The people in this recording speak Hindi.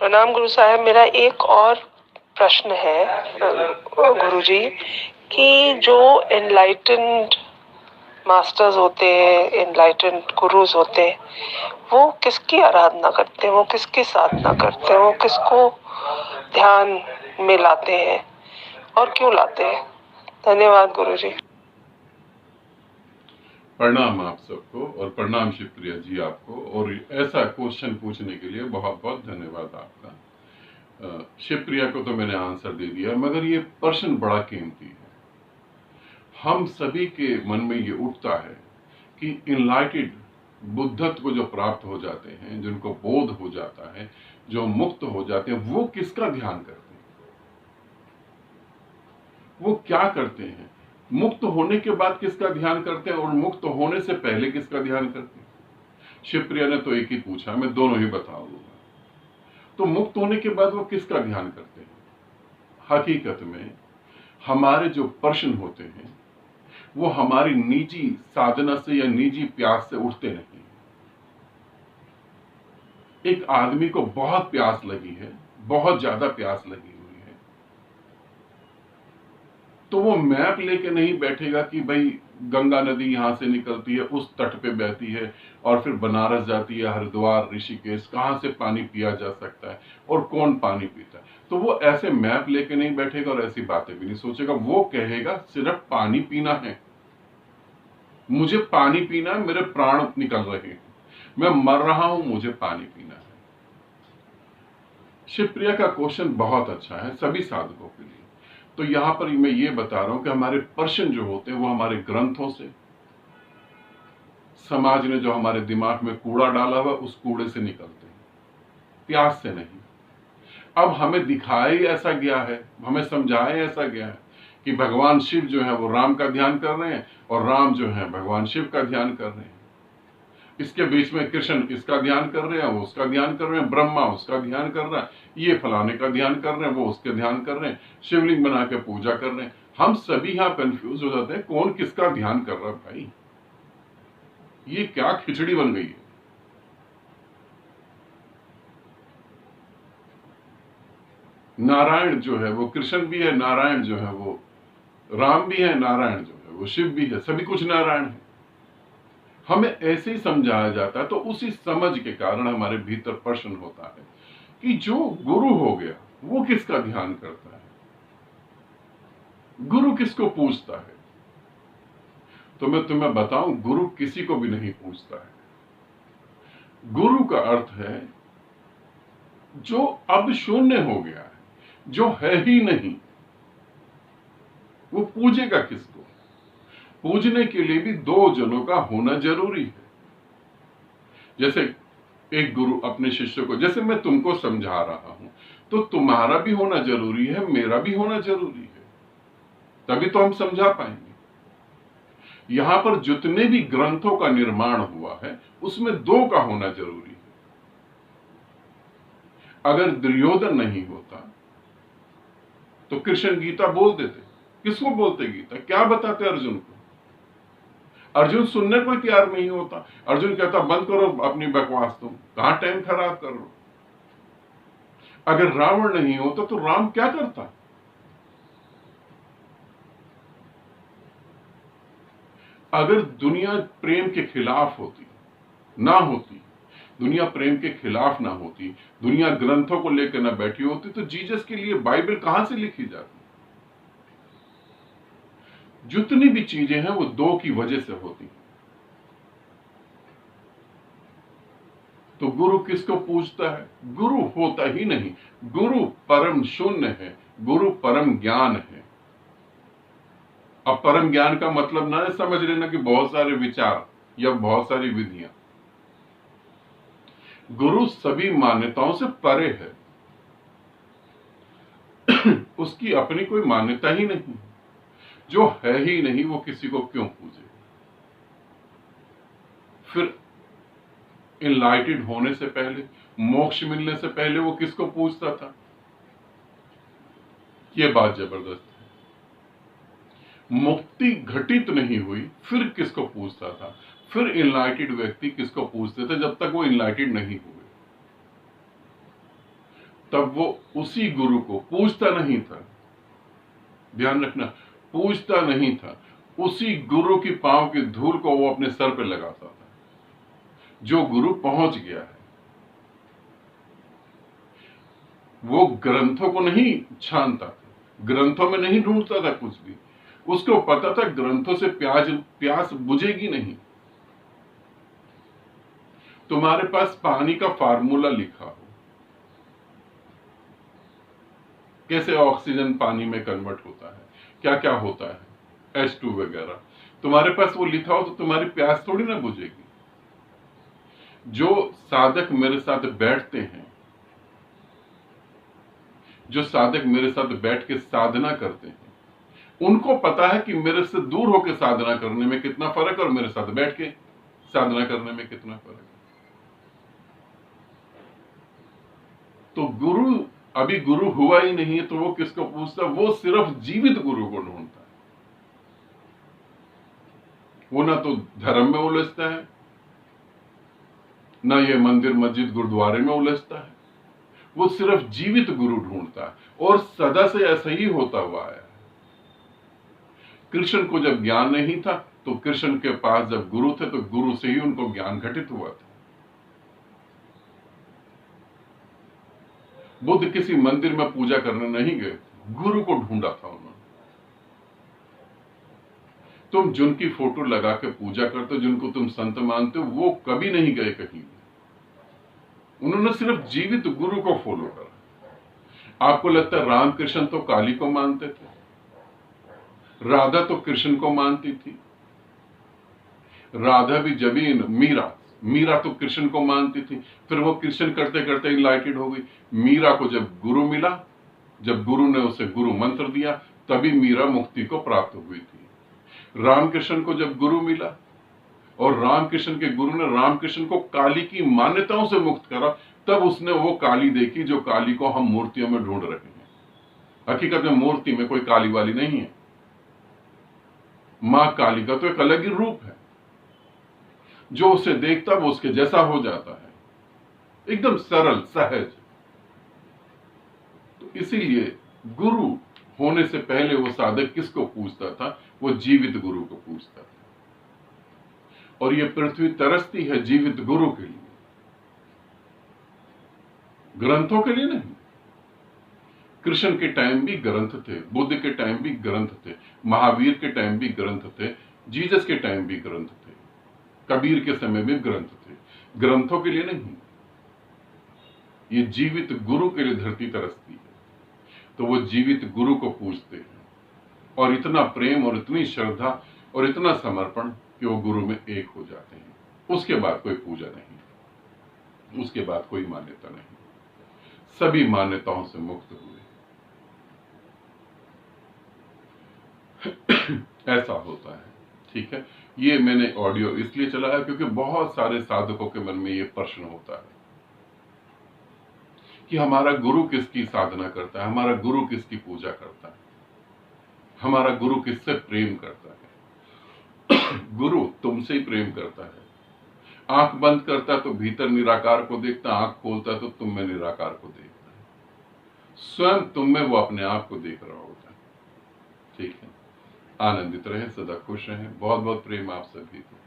प्रणाम गुरु साहब। मेरा एक और प्रश्न है गुरुजी, कि जो एनलाइटेंड मास्टर्स होते हैं, एनलाइटेंड गुरुज होते हैं, वो किसकी आराधना करते हैं, वो किसकी साधना करते हैं, वो किसको ध्यान में लाते हैं और क्यों लाते हैं? धन्यवाद गुरुजी। प्रणाम आप सबको और प्रणाम शिवप्रिया जी आपको, और ऐसा क्वेश्चन पूछने के लिए बहुत बहुत धन्यवाद आपका। शिवप्रिया को तो मैंने आंसर दे दिया, मगर ये प्रश्न बड़ा कीमती है। हम सभी के मन में ये उठता है कि इनलाइटेड बुद्धत्व को जो प्राप्त हो जाते हैं, जिनको बोध हो जाता है, जो मुक्त हो जाते हैं, वो किसका ध्यान करते हैं, वो क्या करते हैं, मुक्त होने के बाद किसका ध्यान करते हैं और मुक्त होने से पहले किसका ध्यान करते हैं? शिवप्रिया ने तो एक ही पूछा, मैं दोनों ही बता दूंगा। तो मुक्त होने के बाद वो किसका ध्यान करते हैं? हकीकत में हमारे जो प्रश्न होते हैं वो हमारी निजी साधना से या निजी प्यास से उठते नहीं। एक आदमी को बहुत प्यास लगी है, बहुत ज्यादा प्यास लगी हुई है, तो वो मैप लेके नहीं बैठेगा कि भाई गंगा नदी यहां से निकलती है, उस तट पे बहती है और फिर बनारस जाती है, हरिद्वार, ऋषिकेश, कहां से पानी पिया जा सकता है और कौन पानी पीता है। तो वो ऐसे मैप लेके नहीं बैठेगा और ऐसी बातें भी नहीं सोचेगा। वो कहेगा सिर्फ पानी पीना है, मुझे पानी पीना है, मेरे प्राण निकल रहे हैं, मैं मर रहा हूं, मुझे पानी पीना है। शिवप्रिया का क्वेश्चन बहुत अच्छा है सभी साधकों के लिए। तो यहां पर मैं ये बता रहा हूं कि हमारे प्रश्न जो होते हैं वो हमारे ग्रंथों से, समाज ने जो हमारे दिमाग में कूड़ा डाला हुआ उस कूड़े से निकलते हैं, प्यास से नहीं। अब हमें दिखाया ऐसा गया है, हमें समझाया ऐसा गया है कि भगवान शिव जो है वो राम का ध्यान कर रहे हैं और राम जो है भगवान शिव का ध्यान कर रहे हैं। इसके बीच में कृष्ण इसका ध्यान कर रहे हैं, वो उसका ध्यान कर रहे हैं, ब्रह्मा उसका ध्यान कर रहा है, ये फलाने का ध्यान कर रहे हैं, वो उसके ध्यान कर रहे हैं, शिवलिंग बना के पूजा कर रहे हैं। हम सभी यहां कंफ्यूज हो जाते हैं कौन किसका ध्यान कर रहा है। भाई ये क्या खिचड़ी बन गई है। नारायण जो है वो कृष्ण भी है, नारायण जो है वो राम भी है, नारायण जो है वो शिव भी है, सभी कुछ नारायण है। हमें ऐसे ही समझाया जाता है, तो उसी समझ के कारण हमारे भीतर प्रश्न होता है कि जो गुरु हो गया वो किसका ध्यान करता है, गुरु किसको पूजता है। तो मैं तुम्हें बताऊं, गुरु किसी को भी नहीं पूजता है। गुरु का अर्थ है जो अब शून्य हो गया है, जो है ही नहीं, वो पूजेगा किसको? पूजने के लिए भी दो जनों का होना जरूरी है। जैसे एक गुरु अपने शिष्य को, जैसे मैं तुमको समझा रहा हूं, तो तुम्हारा भी होना जरूरी है, मेरा भी होना जरूरी है, तभी तो हम समझा पाएंगे। यहां पर जितने भी ग्रंथों का निर्माण हुआ है उसमें दो का होना जरूरी है। अगर दुर्योधन नहीं होता तो कृष्ण गीता बोल देते। किसको बोलते गीता, क्या बताते अर्जुन को? अर्जुन सुनने को तैयार नहीं होता। अर्जुन कहता बंद करो अपनी बकवास, तुम कहां टाइम खराब कर रहे हो। अगर रावण नहीं होता तो राम क्या करता? अगर दुनिया प्रेम के खिलाफ होती ना होती, दुनिया प्रेम के खिलाफ ना होती, दुनिया ग्रंथों को लेकर ना बैठी होती, तो जीसस के लिए बाइबल कहां से लिखी जाती? जितनी भी चीजें हैं वो दो की वजह से होती। तो गुरु किसको पूजता है? गुरु होता ही नहीं। गुरु परम शून्य है, गुरु परम ज्ञान है। अब परम ज्ञान का मतलब ना समझ लेना कि बहुत सारे विचार या बहुत सारी विधियां। गुरु सभी मान्यताओं से परे है। उसकी अपनी कोई मान्यता ही नहीं, जो है ही नहीं वो किसी को क्यों पूजे? फिर इनलाइटेड होने से पहले, मोक्ष मिलने से पहले वो किसको पूजता था? ये बात जबरदस्त है। मुक्ति घटित नहीं हुई फिर किसको पूजता था? फिर इनलाइटेड व्यक्ति किसको पूजते थे जब तक वो इनलाइटेड नहीं हुए? तब वो उसी गुरु को पूजता नहीं था, ध्यान रखना, पूजता नहीं था, उसी गुरु की पांव की धूल को वो अपने सर पे लगाता था, जो गुरु पहुंच गया है। वो ग्रंथों को नहीं छानता था, ग्रंथों में नहीं ढूंढता था कुछ भी, उसको पता था ग्रंथों से प्यास बुझेगी नहीं। तुम्हारे पास पानी का फार्मूला लिखा हो, कैसे ऑक्सीजन पानी में कन्वर्ट होता है, क्या क्या होता है, H2 वगैरह, तुम्हारे पास वो लिखा हो तो तुम्हारी प्यास थोड़ी ना बुझेगी। जो साधक मेरे साथ बैठते हैं, जो साधक मेरे साथ बैठ के साधना करते हैं, उनको पता है कि मेरे से दूर होकर साधना करने में कितना फर्क है और मेरे साथ बैठ के साधना करने में कितना फर्क है। तो गुरु अभी गुरु हुआ ही नहीं है तो वो किसको पूछता, वो सिर्फ जीवित गुरु को ढूंढता है। वो ना तो धर्म में उलझता है, ना ये मंदिर मस्जिद गुरुद्वारे में उलझता है, वो सिर्फ जीवित गुरु ढूंढता है और सदा से ऐसा ही होता हुआ आया है। कृष्ण को जब ज्ञान नहीं था तो कृष्ण के पास जब गुरु थे तो गुरु से ही उनको ज्ञान घटित हुआ था। बुद्ध किसी मंदिर में पूजा करने नहीं गए, गुरु को ढूंढा था उन्होंने। तुम जिनकी फोटो लगा के पूजा करते हो, जिनको तुम संत मानते हो, वो कभी नहीं गए कहीं भी, उन्होंने सिर्फ जीवित गुरु को फॉलो करा। आपको लगता है रामकृष्ण तो काली को मानते थे, राधा तो कृष्ण को मानती थी, राधा भी जबीन मीरा तो कृष्ण को मानती थी, फिर वो कृष्ण करते करते इनलाइटेड हो गई। मीरा को जब गुरु मिला, जब गुरु ने उसे गुरु मंत्र दिया, तभी मीरा मुक्ति को प्राप्त हुई थी। रामकृष्ण को जब गुरु मिला और रामकृष्ण के गुरु ने रामकृष्ण को काली की मान्यताओं से मुक्त करा, तब उसने वो काली देखी जो काली को हम मूर्तियों में ढूंढ रहे हैं। हकीकत में मूर्ति में कोई काली वाली नहीं है, मां काली का तो एक अलग ही रूप है, जो उसे देखता वो उसके जैसा हो जाता है, एकदम सरल सहज। तो इसीलिए गुरु होने से पहले वो साधक किसको पूछता था, वो जीवित गुरु को पूछता था। और ये पृथ्वी तरसती है जीवित गुरु के लिए, ग्रंथों के लिए नहीं। कृष्ण के टाइम भी ग्रंथ थे, बुद्ध के टाइम भी ग्रंथ थे, महावीर के टाइम भी ग्रंथ थे, जीसस के टाइम भी ग्रंथ थे, कबीर के समय में ग्रंथ थे, ग्रंथों के लिए नहीं। ये जीवित गुरु के लिए धरती तरसती है, तो वो जीवित गुरु को पूजते हैं और इतना प्रेम और इतनी श्रद्धा और इतना समर्पण कि वो गुरु में एक हो जाते हैं। उसके बाद कोई पूजा नहीं, उसके बाद कोई मान्यता नहीं, सभी मान्यताओं से मुक्त हुए। ऐसा होता है, ठीक है। ये मैंने ऑडियो इसलिए चलाया क्योंकि बहुत सारे साधकों के मन में ये प्रश्न होता है कि हमारा गुरु किसकी साधना करता है, हमारा गुरु किसकी पूजा करता है, हमारा गुरु किससे प्रेम करता है। गुरु तुमसे ही प्रेम करता है। आंख बंद करता तो भीतर निराकार को देखता, आंख खोलता तो तुम में निराकार को देखता है, स्वयं तुम में वो अपने आप को देख रहा होता है, ठीक है। आनंदित रहे, सदा खुश रहें। बहुत बहुत प्रेम आप सभी को।